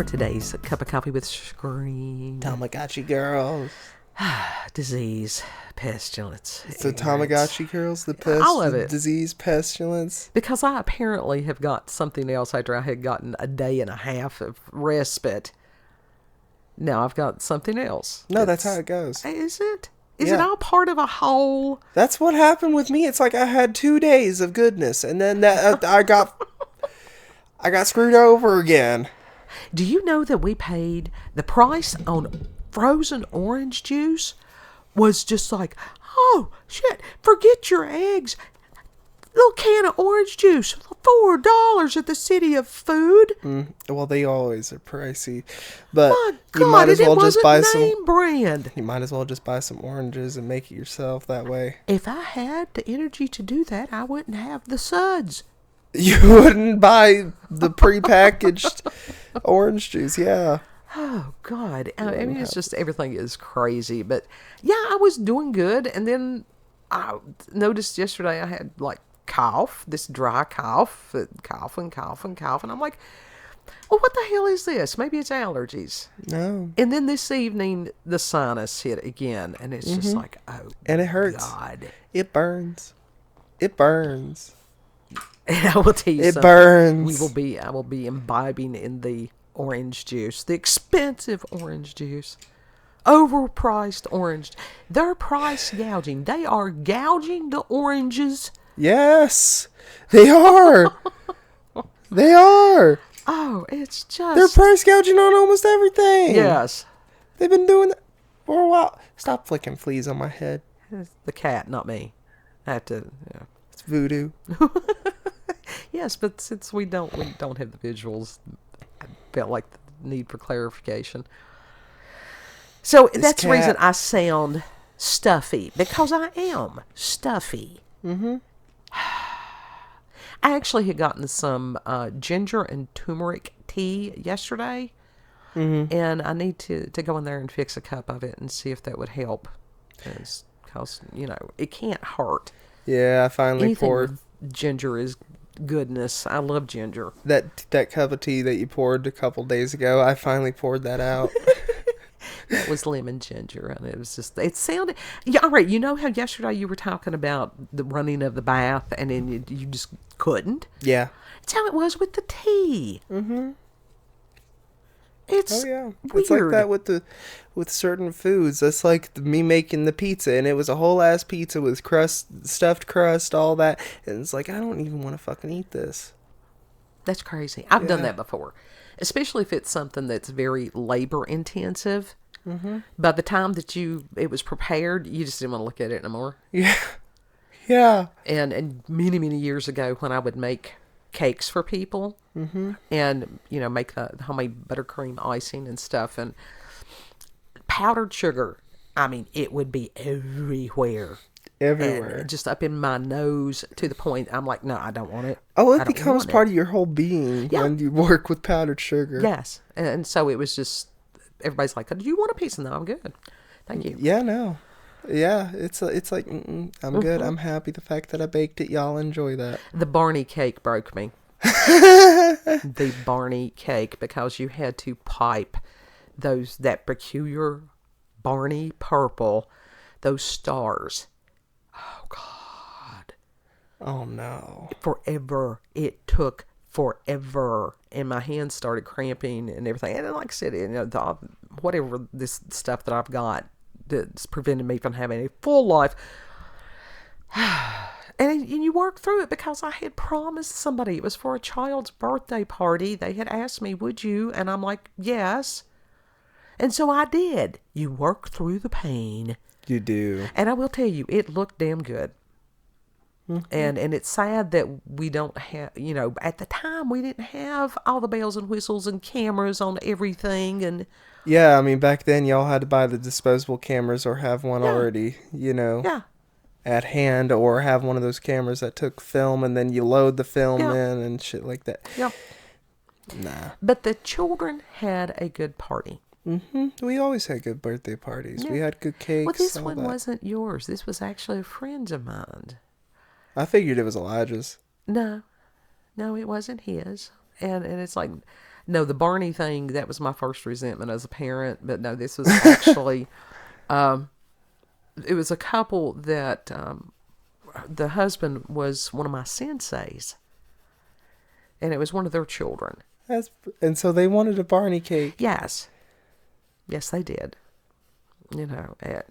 for today's Cup of Coffee with Scream. Tamagotchi girls. Disease, pestilence. It's the Tamagotchi girls, the pest, all of the it. disease, pestilence. Because I apparently have got something else after I had gotten a day and a half of respite. Now I've got something else. No, that's how it goes. Is it? Is it all part of a whole? That's what happened with me. It's like I had 2 days of goodness, and then that I got screwed over again. Do you know that we paid the price on frozen orange juice was just like, oh shit, forget your eggs. Little can of orange juice, $4 at the City of Food. Well, they always are pricey, but My God, you might as well just buy name brand. You might as well just buy some oranges and make it yourself that way. If I had the energy to do that, I wouldn't have the suds. You wouldn't buy the prepackaged orange juice, yeah. Oh, God. I mean, it's just everything is crazy. But, yeah, I was doing good. And then I noticed yesterday I had, like, this dry cough. And I'm like, well, what the hell is this? Maybe it's allergies. No. And then this evening, the sinus hit again. And it's just like, oh, and it hurts. God. It burns. It burns. And I will tell you it something. Burns. I will be imbibing in the orange juice, the expensive orange juice, overpriced orange. They're price gouging. They are gouging the oranges. Yes, they are. They are. Oh, it's just they're price gouging on almost everything. Yes, they've been doing that for a while. Stop flicking fleas on my head. It's the cat, not me. I have to. Yeah. It's voodoo. Yes, but since we don't have the visuals, I felt like the need for clarification. So that's the reason I sound stuffy, because I am stuffy. Mm-hmm. I actually had gotten some ginger and turmeric tea yesterday, and I need to go in there and fix a cup of it and see if that would help, because it can't hurt. Yeah, I finally Anything poured. With ginger is goodness. I love ginger. That cup of tea that you poured a couple days ago, I finally poured that out. That was lemon ginger, and it was just, it sounded, yeah, all right, you know how yesterday you were talking about the running of the bath, and then you just couldn't? Yeah. It's how it was with the tea. Mm-hmm. It's weird. It's like that with certain foods. That's like me making the pizza, and it was a whole ass pizza with stuffed crust, all that, and it's like, I don't even want to fucking eat this. That's crazy. I've done that before, especially if it's something that's very labor intensive. Mm-hmm. By the time that it was prepared, you just didn't want to look at it anymore. Yeah. Yeah. And many, many years ago, when I would make cakes for people, and make the homemade buttercream icing and stuff, and powdered sugar, I mean, it would be everywhere, and just up in my nose, to the point I'm like, no, I don't want it. Oh, it becomes part of your whole being when you work with powdered sugar. Yes. And so it was just, everybody's like, do you want a piece? No, I'm good, thank you. Yeah, no. Yeah, it's like, I'm good. I'm happy the fact that I baked it. Y'all enjoy that. The Barney cake broke me. The Barney cake, because you had to pipe that peculiar Barney purple, those stars. Oh, God. Oh, no. Forever. It took forever. And my hands started cramping and everything. And then, like I said, whatever this stuff that I've got that's prevented me from having a full life. And you work through it, because I had promised somebody. It was for a child's birthday party. They had asked me, would you? And I'm like, yes. And so I did. You work through the pain. You do. And I will tell you, it looked damn good. Mm-hmm. And it's sad that we don't have, at the time we didn't have all the bells and whistles and cameras on everything. And yeah, I mean, back then y'all had to buy the disposable cameras or have one already, at hand, or have one of those cameras that took film and then you load the film in and shit like that. Yep. Nah. But the children had a good party. Mm-hmm. We always had good birthday parties. Yeah. We had good cakes. Well, this one wasn't yours. This was actually a friend of mine. I figured it was Elijah's. No, it wasn't his. And it's like, No, the Barney thing, that was my first resentment as a parent. But no, this was actually, it was a couple that the husband was one of my senseis. And it was one of their children. And so they wanted a Barney cake. Yes. Yes, they did. You know, yeah,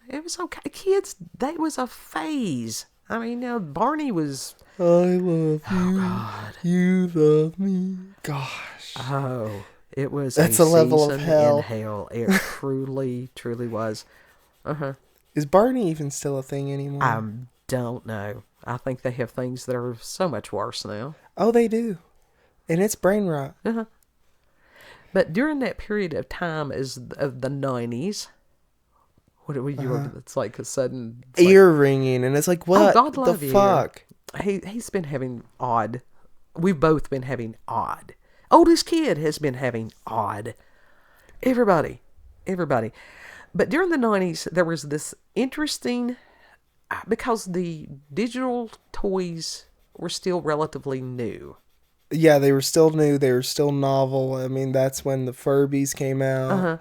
it was okay. Kids, that was a phase. I mean, you know, Barney was... I love you. Oh, God. You love me. Gosh. Oh, it was That's a level of hell. In hell. It truly, truly was. Uh-huh. Is Barney even still a thing anymore? I don't know. I think they have things that are so much worse now. Oh, they do. And it's brain rot. Uh-huh. But during that period of time of the 90s, what were you? It's like a sudden ear ringing, and it's like, what the fuck? He's been having odd. We've both been having odd. Oldest kid has been having odd. Everybody. But during the 90s, there was this interesting, because the digital toys were still relatively new. Yeah, they were still new. They were still novel. I mean, that's when the Furbies came out.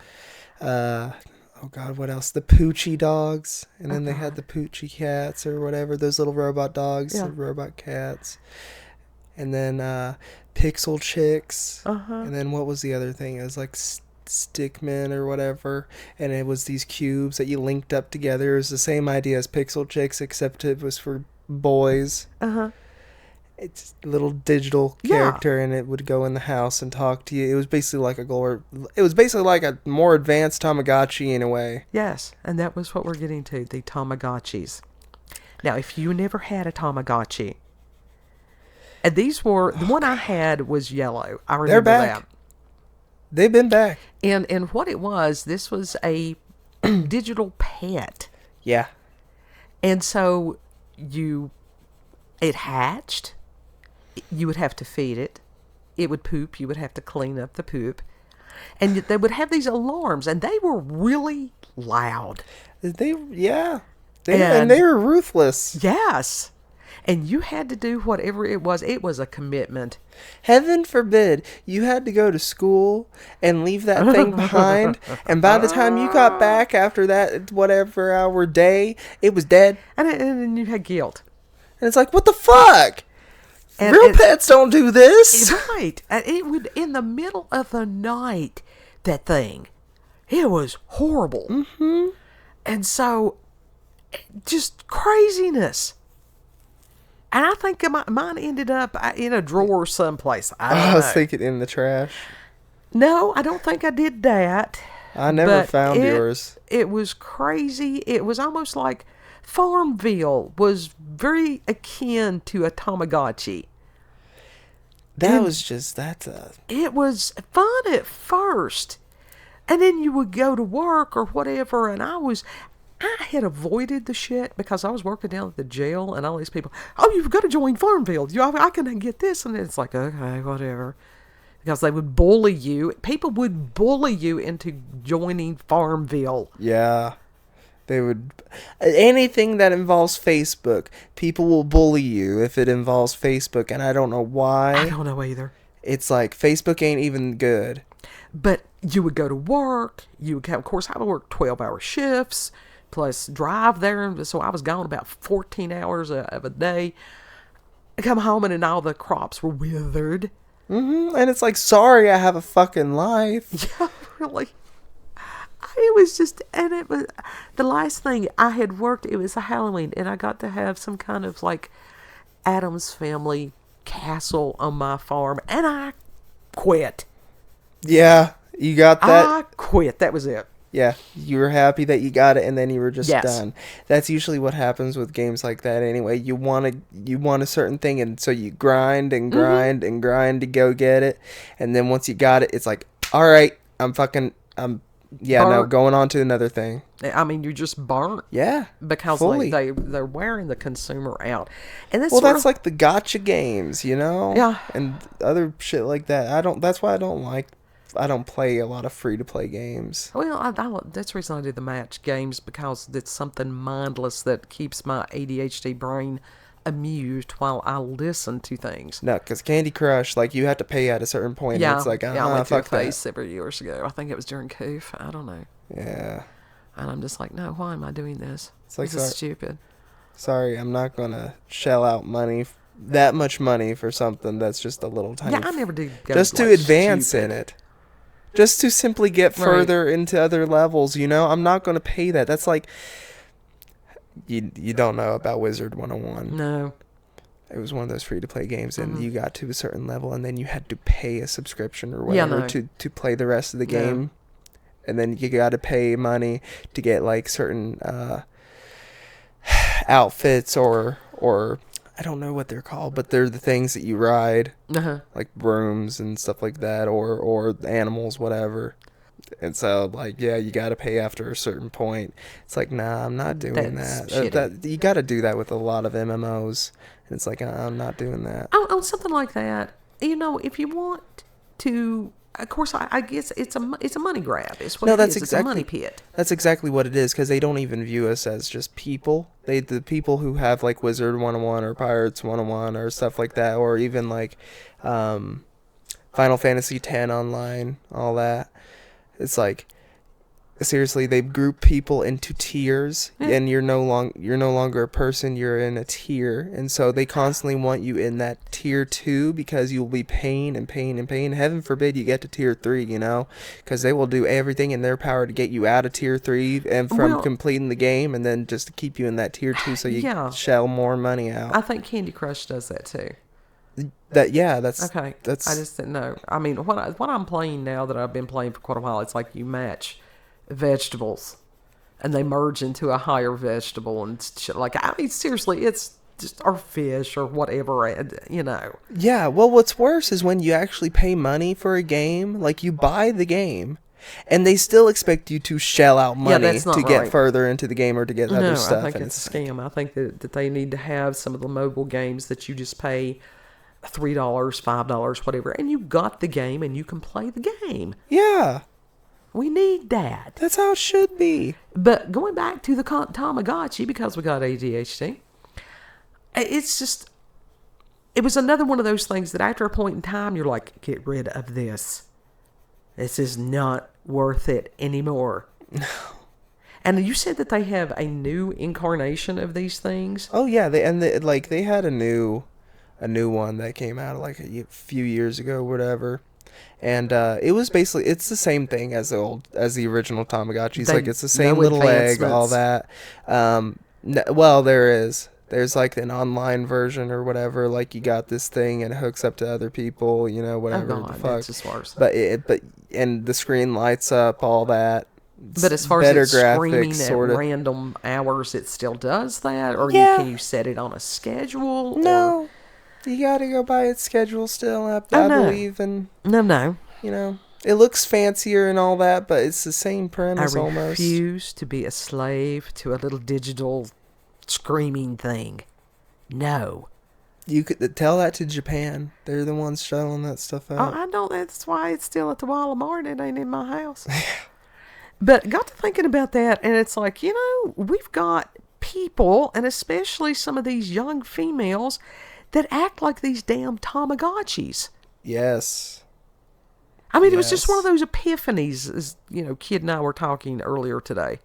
Oh, God, what else? The Poochie dogs. And then they had the Poochie cats or whatever. Those little robot dogs. Yeah. The robot cats. And then Pixel Chicks. And then what was the other thing? It was like Stickman or whatever. And it was these cubes that you linked up together. It was the same idea as Pixel Chicks, except it was for boys. It's a little digital character, and it would go in the house and talk to you. It was basically like a more advanced Tamagotchi in a way. Yes, and that was what we're getting to, the Tamagotchis. Now, if you never had a Tamagotchi, and these were, the one I had was yellow. I remember that. They've been back. And what it was, this was a digital pet. Yeah. And so it hatched. You would have to feed it. It would poop. You would have to clean up the poop. And they would have these alarms, and they were really loud. And they were ruthless. Yes. And you had to do whatever it was. It was a commitment. Heaven forbid you had to go to school and leave that thing behind. And by the time you got back after that whatever hour day, it was dead. And then you had guilt. And it's like, what the fuck? Real pets don't do this. Right. And it would, in the middle of the night, that thing, it was horrible. And so, just craziness. And I think mine ended up in a drawer someplace. I was thinking in the trash. No, I don't think I did that. I never found yours. It was crazy. It was almost like Farmville was very akin to a Tamagotchi. It was fun at first. And then you would go to work or whatever, and I had avoided the shit because I was working down at the jail, and all these people, oh, you've got to join Farmville. I can get this. And it's like, okay, whatever. Because they would bully you. People would bully you into joining Farmville. Yeah. They would... Anything that involves Facebook, people will bully you if it involves Facebook, and I don't know why. I don't know either. It's like, Facebook ain't even good. But you would go to work. You would, of course, I would work 12-hour shifts, plus drive there. So I was gone about 14 hours of a day. I come home, and then all the crops were withered. And it's like, sorry, I have a fucking life. Yeah, really. It was just, and it was, the last thing I had worked, it was a Halloween, and I got to have some kind of like Addams Family castle on my farm, and I quit. Yeah, you got that? I quit. That was it. Yeah, you were happy that you got it, and then you were just done. That's usually what happens with games like that anyway. You want a certain thing, and so you grind and grind and grind to go get it, and then once you got it, it's like, all right, going on to another thing. I mean, you're just burnt. Yeah, because they're wearing the consumer out, and that's like the gotcha games, you know. Yeah, and other shit like that. That's why I don't play a lot of free-to-play games. Well, that's the reason I do the match games, because it's something mindless that keeps my ADHD brain amused while I listen to things. No, because Candy Crush, like, you have to pay at a certain point. Yeah, And it's like, I went through a fuck phase that. several years ago. I think it was during Coof. I don't know. Yeah. And I'm just like, no, why am I doing this? It's like, This is stupid. Sorry, I'm not going to shell out that much money for something that's just a little tiny. Yeah, I never did go just to advance in it. Just to simply get further into other levels, you know? I'm not going to pay that. That's like, you don't know about Wizard 101. No. It was one of those free-to-play games, and you got to a certain level, and then you had to pay a subscription or whatever to play the rest of the game. And then you got to pay money to get, like, certain outfits or I don't know what they're called, but they're the things that you ride, like brooms and stuff like that, or animals, whatever. And so, like, yeah, you got to pay after a certain point. It's like, nah, I'm not doing that. You got to do that with a lot of MMOs. And it's like, I'm not doing that. Oh, something like that. You know, if you want to, of course, I guess it's a money grab. It's what it is. It's a money pit. That's exactly what it is, because they don't even view us as just people. The people who have, like, Wizard 101 or Pirates 101 or stuff like that, or even, like, Final Fantasy X Online, all that. It's like, seriously, they group people into tiers, and you're no longer a person, you're in a tier, and so they constantly want you in that tier 2 because you'll be paying and paying and paying. Heaven forbid you get to tier 3, you know, because they will do everything in their power to get you out of tier 3 and from completing the game, and then just to keep you in that tier 2 so you shell more money out. I think Candy Crush does that too. That's okay. I just didn't know. I mean, what I'm playing now that I've been playing for quite a while, it's like you match vegetables and they merge into a higher vegetable and shit. Like, I mean, seriously, it's just, or fish or whatever, you know. Yeah, well, what's worse is when you actually pay money for a game, like, you buy the game and they still expect you to shell out money to get further into the game or to get other stuff. I think it's a scam. I think that they need to have some of the mobile games that you just pay $3, $5, whatever, and you got the game and you can play the game. Yeah. We need that. That's how it should be. But going back to the Tamagotchi, because we got ADHD, it's just, it was another one of those things that after a point in time, you're like, get rid of this. This is not worth it anymore. No. And you said that they have a new incarnation of these things? Oh, yeah. They had a new one that came out like a few years ago, whatever, and it was basically, it's the same thing as the original Tamagotchis. Like, it's the same little egg, all that. Well, there's like an online version or whatever. Like, you got this thing and it hooks up to other people, you know, whatever the fuck. That's just worse. And the screen lights up, all that. But as far as screaming at random hours, it still does that, or can you set it on a schedule? No. You gotta go by its schedule still, I believe. And No. You know, it looks fancier and all that, but it's the same premise almost. I refuse to be a slave to a little digital screaming thing. No. You could tell that to Japan. They're the ones shuttling that stuff out. Oh, I know. That's why it's still at the Walmart. It ain't in my house. But got to thinking about that, and it's like, you know, we've got people, and especially some of these young females, that act like these damn Tamagotchis. Yes. I mean, it was just one of those epiphanies, as, you know, Kid and I were talking earlier today.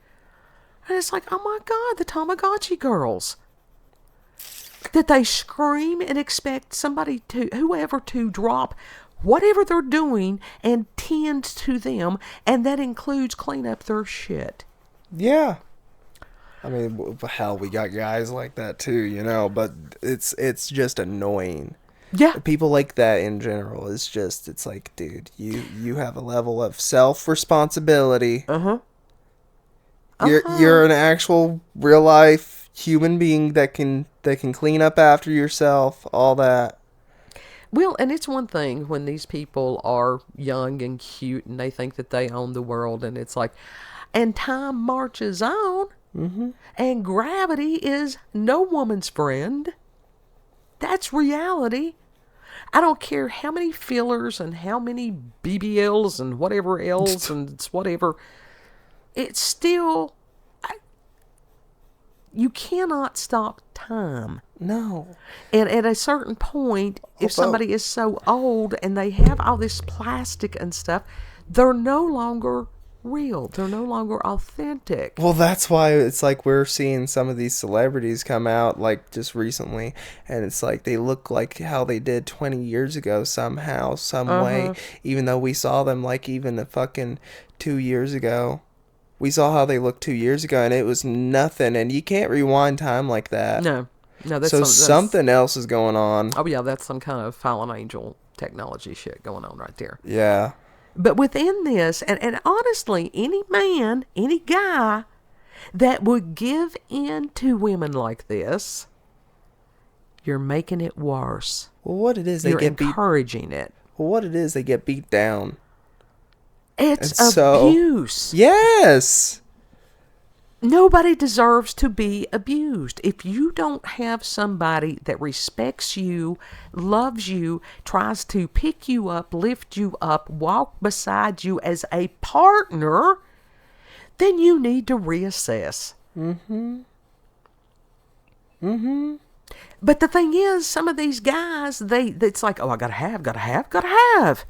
And it's like, oh my God, the Tamagotchi girls. That they scream and expect whoever to drop whatever they're doing and tend to them, and that includes clean up their shit. Yeah. I mean, hell, we got guys like that too, you know, but it's just annoying. Yeah. People like that in general is just, it's like, dude, you have a level of self-responsibility. You're an actual real life human being that can clean up after yourself, all that. Well, and it's one thing when these people are young and cute and they think that they own the world, and it's like, and time marches on. And gravity is no woman's friend. That's reality. I don't care how many fillers and how many BBLs and whatever else and it's whatever. It's still, you cannot stop time. No. And at a certain point, if somebody is so old and they have all this plastic and stuff, they're no longer real. They're no longer authentic. Well, that's why it's like we're seeing some of these celebrities come out like just recently, and it's like they look like how they did 20 years ago somehow, some way, even though we saw them like even a fucking 2 years ago. We saw how they looked 2 years ago, and it was nothing, and you can't rewind time like that. No, that's something else is going on. Oh yeah, that's some kind of fallen angel technology shit going on right there. Yeah. But within this, and honestly, any man, any guy that would give in to women like this, you're making it worse. Well, what it is, you're encouraging it. Well, what it is, they get beat down. It's abuse. Yes. Nobody deserves to be abused. If you don't have somebody that respects you, loves you, tries to pick you up, lift you up, walk beside you as a partner, then you need to reassess. But the thing is, some of these guys, it's like, oh, I gotta have.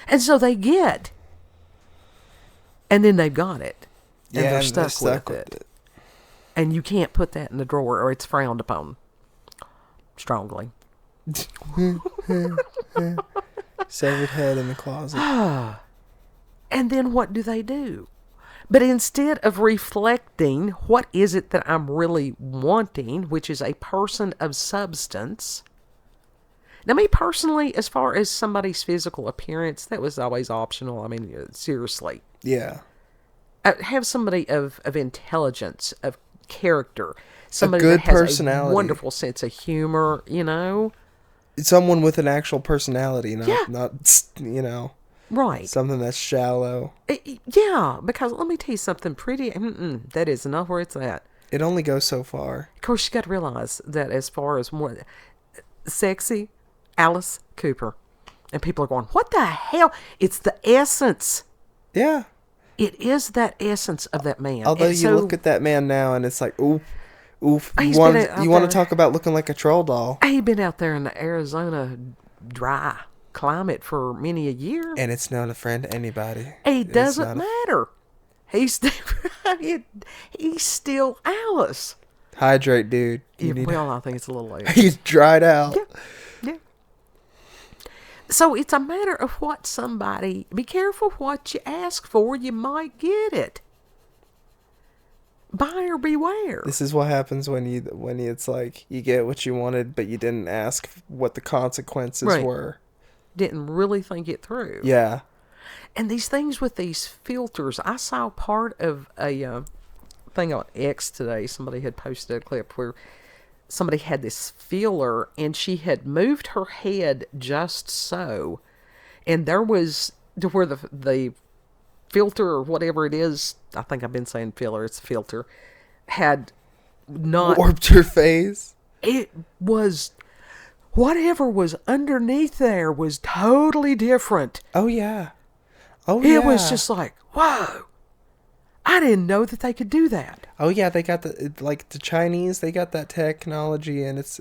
And so they get. And then they've got it. And they're stuck with it. And you can't put that in the drawer or it's frowned upon. Strongly. Severed head in the closet. And then what do? But instead of reflecting what is it that I'm really wanting, which is a person of substance. Now, me personally, as far as somebody's physical appearance, that was always optional. I mean, seriously. Yeah. Have somebody of intelligence, of character, somebody a good that has personality. A wonderful sense of humor, you know. Someone with an actual personality, not right, something that's shallow. Yeah, because let me tell you something pretty. That is not where it's at. It only goes so far. Of course, you got to realize that as far as more sexy, Alice Cooper, and people are going, "What the hell?" It's the essence. Yeah. It is that essence of that man. Although you look at that man now and it's like, oof. You want to talk about looking like a troll doll. He's been out there in the Arizona dry climate for many a year. And it's not a friend to anybody. It doesn't matter. He's still Alice. Hydrate, dude. I think it's a little late. He's dried out. Yeah. So it's a matter of what somebody... Be careful what you ask for. You might get it. Buyer beware. This is what happens when it's like you get what you wanted, but you didn't ask what the consequences were. Didn't really think it through. Yeah. And these things with these filters, I saw part of a thing on X today. Somebody had posted a clip where somebody had this feeler and she had moved her head just so, and there was to where the filter or whatever it is, I think I've been saying filler, it's a filter, had not warped her face. It was whatever was underneath there was totally different. Oh yeah. It was just like, whoa. I didn't know that they could do that. Oh yeah, they got the Chinese, they got that technology, and it's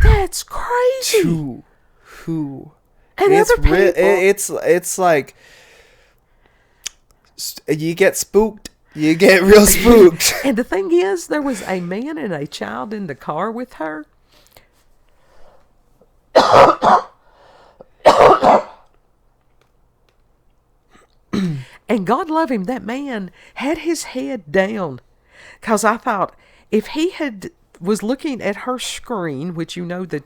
that's crazy. Who? And other people, it's like you get spooked. You get real spooked. And the thing is, there was a man and a child in the car with her. And God love him, that man had his head down. Because I thought, if he was looking at her screen, which you know that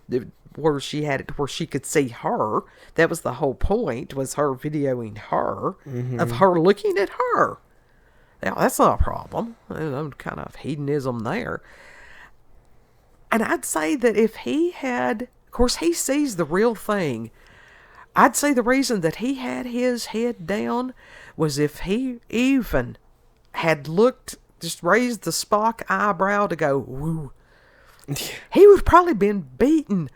where she had it where she could see her, that was the whole point, was her videoing her, of her looking at her. Now, that's not a problem. There's kind of hedonism there. And I'd say that if he had, of course, he sees the real thing. I'd say the reason that he had his head down was if he even had looked, just raised the Spock eyebrow to go, woo, he would have probably been beaten.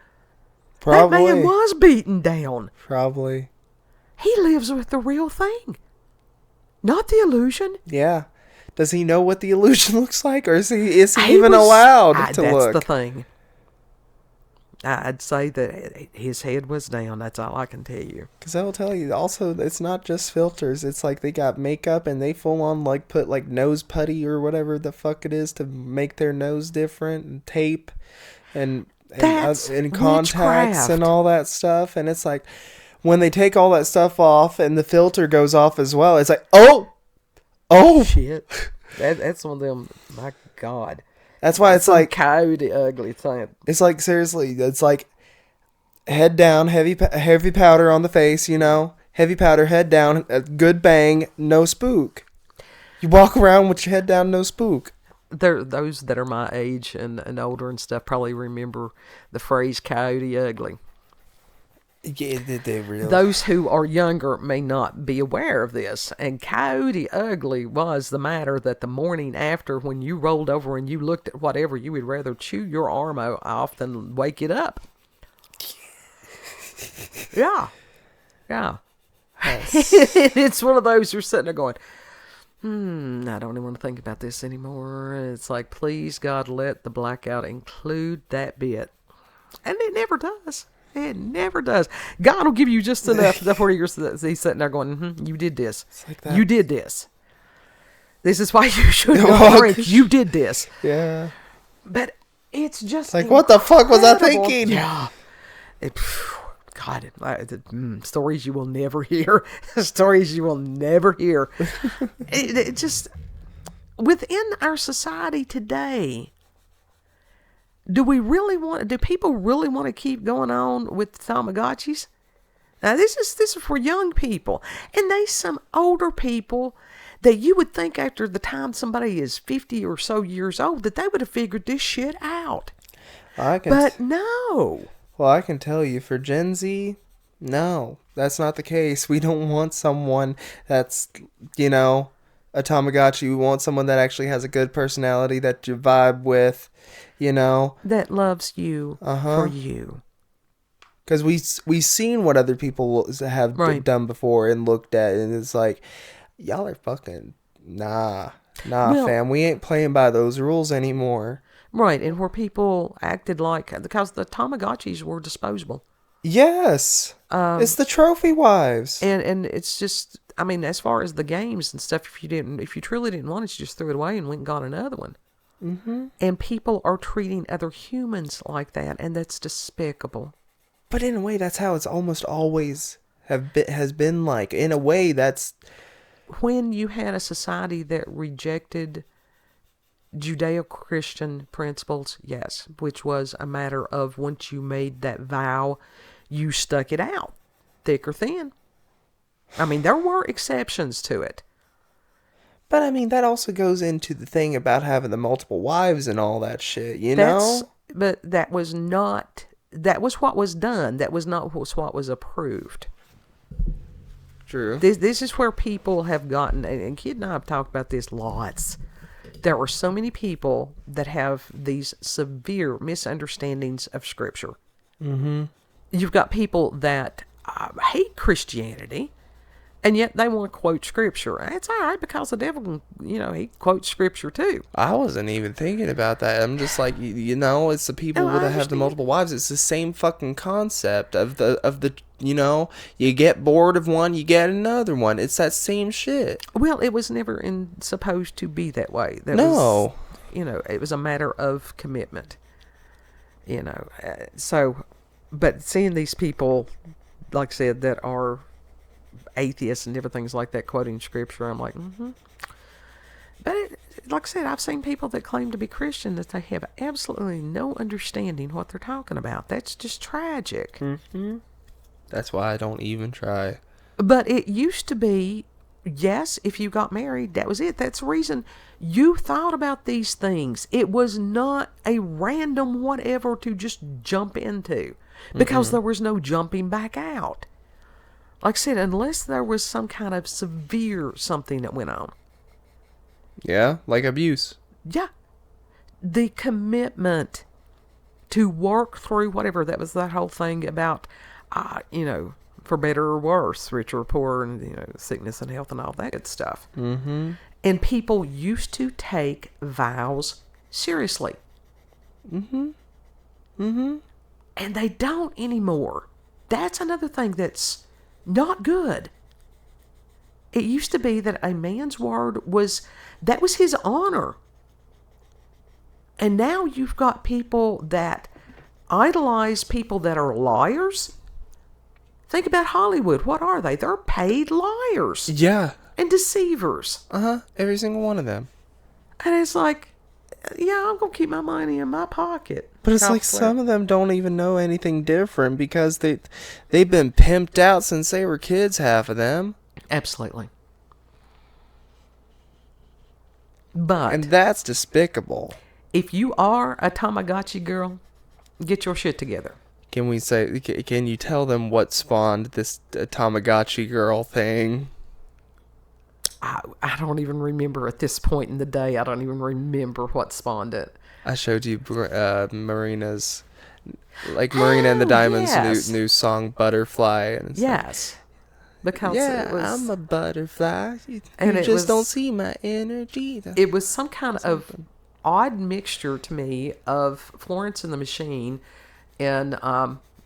Probably. That man was beaten down. Probably. He lives with the real thing, not the illusion. Yeah. Does he know what the illusion looks like, or is he even allowed to look? That's the thing. I'd say that his head was down. That's all I can tell you. Because I will tell you, also, it's not just filters. It's like they got makeup and they full on like put like nose putty or whatever the fuck it is to make their nose different, and tape and contacts witchcraft. And all that stuff. And it's like when they take all that stuff off and the filter goes off as well, it's like, oh shit. That's one of them. My God. That's why it's like coyote ugly thing. It's like, seriously, it's like head down, heavy powder on the face, heavy powder, head down, a good bang, no spook. You walk around with your head down, no spook. Those that are my age and older and stuff probably remember the phrase coyote ugly. Yeah, they really. Those who are younger may not be aware of this. And coyote ugly was the matter that the morning after, when you rolled over and you looked at whatever, you would rather chew your arm off than wake it up. Yeah. Yes. It's one of those you're sitting there going, I don't even want to think about this anymore. It's like, please, God, let the blackout include that bit. And it never does. It never does. God will give you just enough before he's sitting there going, you did this. Like that. You did this. This is why you should not drink. You did this. Yeah. But it's just like, what the fuck was I thinking? Yeah. God, stories you will never hear. Stories you will never hear. it just, within our society today, do people really want to keep going on with Tamagotchis? Now, this is for young people. And there's some older people that you would think after the time somebody is 50 or so years old that they would have figured this shit out. But no. Well, I can tell you, for Gen Z, no, that's not the case. We don't want someone that's, a Tamagotchi. We want someone that actually has a good personality that you vibe with, that loves you for you. Because we've seen what other people have done before and looked at, and it's like, y'all are fucking fam. We ain't playing by those rules anymore. Right, and where people acted like, because the Tamagotchis were disposable. Yes, it's the trophy wives, and it's just, I mean, as far as the games and stuff, if you truly didn't want it, you just threw it away and went and got another one. Mm-hmm. And people are treating other humans like that, and that's despicable. But in a way, that's how it's almost always has been like. In a way, that's when you had a society that rejected Judeo-Christian principles, yes, which was a matter of once you made that vow, you stuck it out, thick or thin. I mean, there were exceptions to it. But I mean, that also goes into the thing about having the multiple wives and all that shit, know? But that was what was done. That was not what was approved. True. This is where people have gotten, and Kid and I have talked about this lots. There are so many people that have these severe misunderstandings of Scripture. Mm-hmm. You've got people that hate Christianity, and yet they want to quote Scripture. It's all right because the devil, he quotes Scripture too. I wasn't even thinking about that. I'm just like, it's the people that have the multiple wives. It's the same fucking concept of the you get bored of one, you get another one. It's that same shit. Well, it was never supposed to be that way. No. It was a matter of commitment. So, but seeing these people, like I said, that are atheists and different things like that quoting Scripture, I'm like, But like I said, I've seen people that claim to be Christian that they have absolutely no understanding what they're talking about. That's just tragic. Mm-hmm. That's why I don't even try. But it used to be, yes, if you got married, that was it. That's the reason you thought about these things. It was not a random whatever to just jump into, because there was no jumping back out. Like I said, unless there was some kind of severe something that went on. Yeah, like abuse. Yeah. The commitment to work through whatever. That was that whole thing about, for better or worse, rich or poor, and, sickness and health and all that good stuff. Mm-hmm. And people used to take vows seriously. Mm-hmm. Mm-hmm. And they don't anymore. That's another thing that's not good. It used to be that a man's word was his honor. And now you've got people that idolize people that are liars. Think about Hollywood. What are they? They're paid liars. Yeah. And deceivers. Every single one of them. And it's like, yeah, I'm going to keep my money in my pocket. But it's like some of them don't even know anything different because they've been pimped out since they were kids, half of them. Absolutely. But... And that's despicable. If you are a Tamagotchi girl, get your shit together. Can you tell them what spawned this Tamagotchi girl thing? I don't even remember at this point in the day. I don't even remember what spawned it. I showed you Marina's, Marina and the Diamonds' new song Butterfly. And yes. Because it was, I'm a butterfly. You just don't see my energy. It was some kind of odd mixture to me of Florence and the Machine and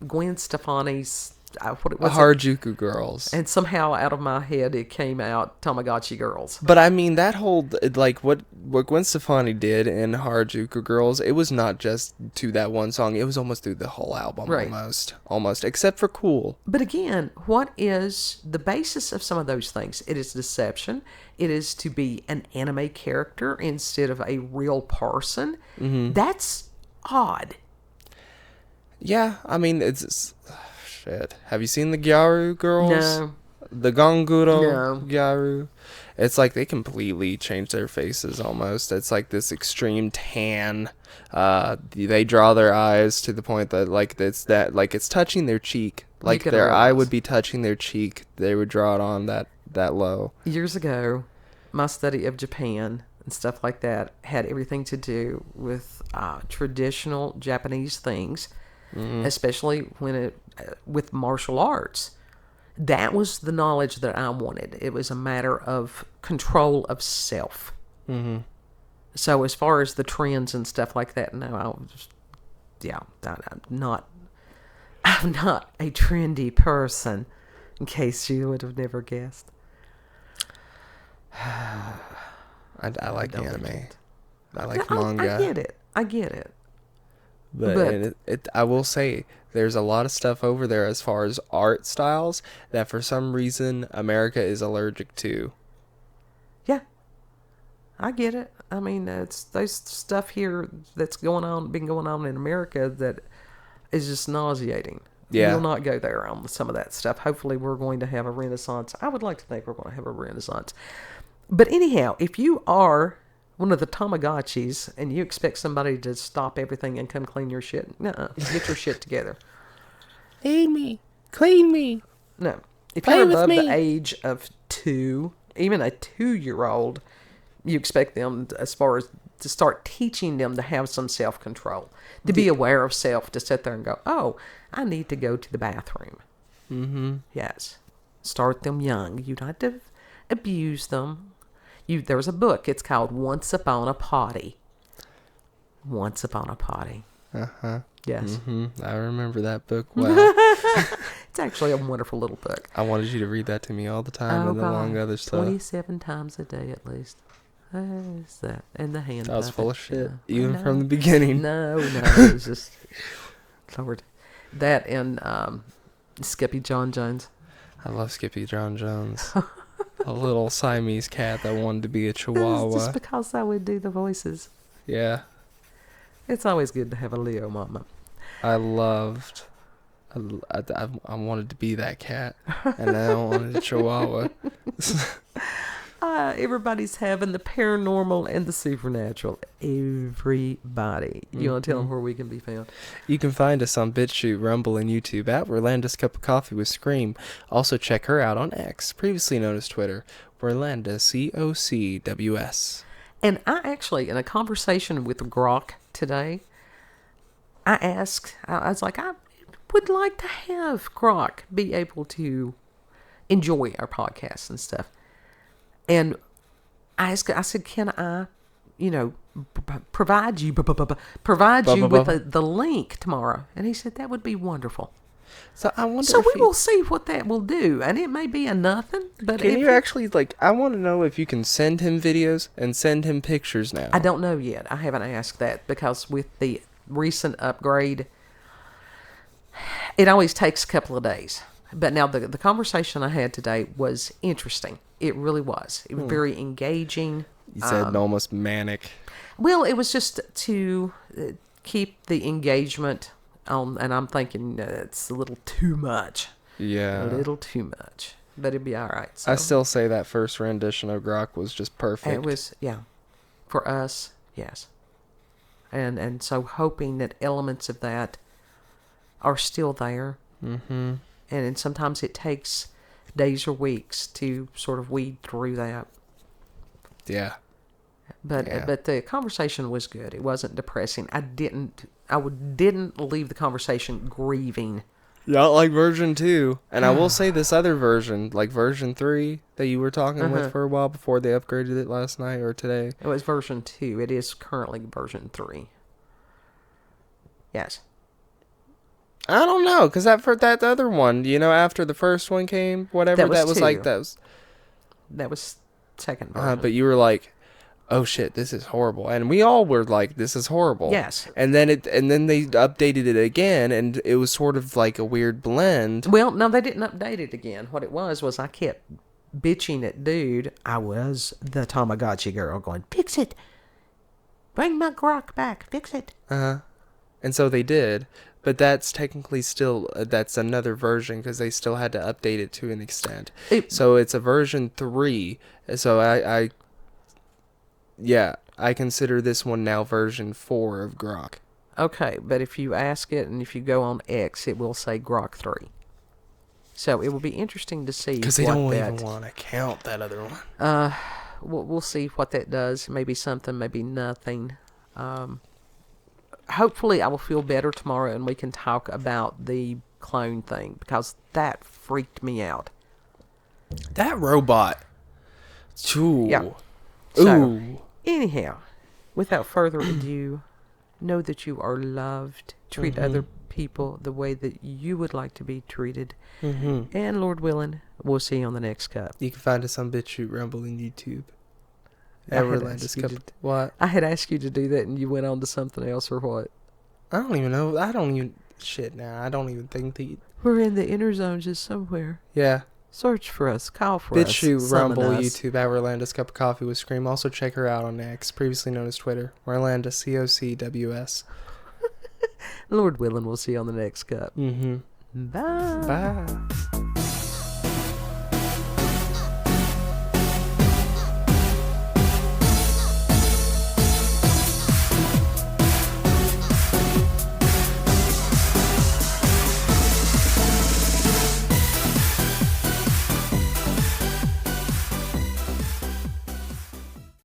Gwen Stefani's Harajuku Girls. And somehow out of my head it came out Tamagotchi Girls. But I mean that whole what Gwen Stefani did in Harajuku Girls, it was not just to that one song, it was almost through the whole album. Right. Almost except for Cool. But again, what is the basis of some of those things? It is deception. It is to be an anime character instead of a real person. Mm-hmm. That's odd. Yeah, I mean it's shit. Have you seen the Gyaru Girls? No. The Gonguro Gyaru? It's like they completely change their faces almost. It's like this extreme tan. They draw their eyes to the point that it's touching their cheek. Like their eye would be touching their cheek. They would draw it on that low. Years ago, my study of Japan and stuff like that had everything to do with traditional Japanese things. Mm-hmm. Especially with martial arts. That was the knowledge that I wanted. It was a matter of control of self. Mm-hmm. So as far as the trends and stuff like that, no, I'm not a trendy person, in case you would have never guessed. I like anime. I like manga. I get it. But I will say, there's a lot of stuff over there as far as art styles that for some reason America is allergic to. Yeah. I get it. I mean, there's stuff here that's been going on in America that is just nauseating. Yeah. We'll not go there on some of that stuff. Hopefully we're going to have a renaissance. I would like to think we're going to have a renaissance. But anyhow, if you are one of the Tamagotchis and you expect somebody to stop everything and come clean your shit, get your shit together. Feed me. Clean me. No. If you're above the age of 2, even a 2-year-old, you expect them, as far as to start teaching them to have some self-control, to be aware of self, to sit there and go, oh, I need to go to the bathroom. Mm-hmm. Yes. Start them young. You don't have to abuse them. There's a book. It's called Once Upon a Potty. Once Upon a Potty. Uh-huh. Yes. Mm-hmm. I remember that book well. It's actually a wonderful little book. I wanted you to read that to me all the time and along other stuff. 27 times a day at least. What's that? And the hand. I was full of shit, even from the beginning. No, it was just, Lord. That and Skippy John Jones. I love Skippy John Jones. A little Siamese cat that wanted to be a chihuahua. Just because I would do the voices. Yeah. It's always good to have a Leo mama. I wanted to be that cat, and I wanted a chihuahua. Everybody's having the paranormal and the supernatural. Everybody. You want to tell them where we can be found? You can find us on BitChute, Rumble, and YouTube at Rolanda's Cup of Coffee with Scream. Also check her out on X, previously known as Twitter, Rolanda, COCWS. And I actually, in a conversation with Grok today, I was like, I would like to have Grok be able to enjoy our podcasts and stuff. And I said, can I, provide you with the link tomorrow. And he said that would be wonderful. So I wonder. So we will see what that will do, and it may be a nothing. But can you actually I want to know if you can send him videos and send him pictures now. I don't know yet. I haven't asked that because with the recent upgrade, it always takes a couple of days. But now the conversation I had today was interesting. It really was. It was very engaging. You said almost manic. Well, it was just to keep the engagement on, and I'm thinking it's a little too much. Yeah. A little too much. But it'd be all right. So. I still say that first rendition of Grok was just perfect. It was, yeah. For us, yes. And so hoping that elements of that are still there. Mm-hmm. And sometimes it takes days or weeks to sort of weed through that. Yeah. But the conversation was good. It wasn't depressing. I didn't leave the conversation grieving. Not like version 2. And I will say this other version, like version 3 that you were talking with for a while before they upgraded it last night or today. It was version 2. It is currently version 3. Yes. I don't know, because that other one, after the first one came, whatever, that was 2. That was second version. But you were like, oh shit, this is horrible. And we all were like, this is horrible. Yes. And then they updated it again, and it was sort of like a weird blend. Well, no, they didn't update it again. What it was I kept bitching at dude. I was the Tamagotchi girl going, fix it. Bring my Grok back. Fix it. Uh-huh. And so they did. But that's technically still, that's another version because they still had to update it to an extent. So it's a version 3. So I consider this one now version 4 of Grok. Okay, but if you ask it and if you go on X, it will say Grok 3. So it will be interesting to see. Because they don't even want to count that other one. We'll see what that does. Maybe something, maybe nothing. Hopefully I will feel better tomorrow and we can talk about the clone thing because that freaked me out. That robot. Ooh. Yeah. So, anyhow, without further ado, know that you are loved. Treat other people the way that you would like to be treated. Mm-hmm. And Lord willing, we'll see you on the next cup. You can find us on BitChute, Rumble, and YouTube. I had asked you to do that and you went on to something else or what? I don't even know. I don't even think that... We're in the inner zones just somewhere. Yeah. Search for us. Call for us. BitChute, Rumble, YouTube, at Orlando's Cup of Coffee with Scream. Also check her out on X, previously known as Twitter. Orlando, COCWS. Lord willing, we'll see you on the next cup. Mm-hmm. Bye. Bye.